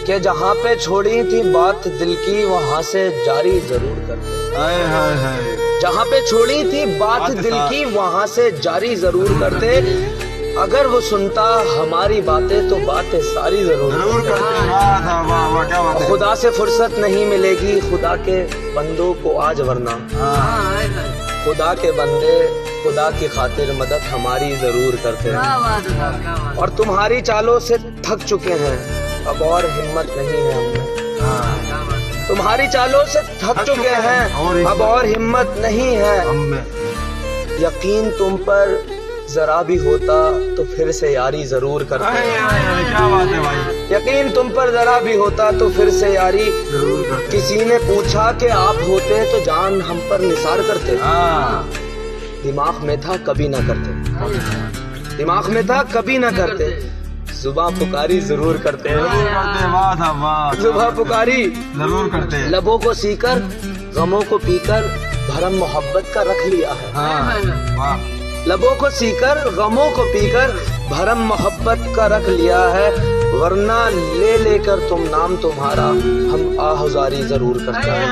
کہ جہاں پہ چھوڑی تھی بات دل کی وہاں سے جاری ضرور کرتے، جہاں پہ چھوڑی تھی بات دل کی وہاں سے جاری ضرور کرتے، اگر وہ سنتا ہماری باتیں تو باتیں ساری ضرور کرتے۔ خدا سے فرصت نہیں ملے گی خدا کے بندوں کو آج ورنہ، خدا کے بندے خدا کی خاطر مدد ہماری ضرور کرتے ہیں، اور تمہاری چالوں سے تھک چکے ہیں اب اور ہمت نہیں ہے ہم میں، تمہاری چالوں سے تھک چکے ہیں اب اور ہمت نہیں ہے، یقین تم پر ذرا بھی ہوتا تو پھر سے یاری ضرور کرتے، یقین تم پر ذرا بھی ہوتا تو پھر سے یاری ضرور کرتے، کسی نے پوچھا کہ آپ ہوتے تو جان ہم پر نثار کرتے، دماغ میں تھا کبھی نہ کرتے، دماغ میں تھا کبھی نہ کرتے، زباں پکاری ضرور کرتے ہیں، زباں پکاری ضرور کرتے، لبوں کو سی کر غموں کو پی کر بھرم محبت کا رکھ لیا ہے، لبوں کو سی کر غموں کو پی کر بھرم محبت کا رکھ لیا ہے، ورنہ لے لے کر تم نام تمہارا ہم آہذاری ضرور کرتے ہیں۔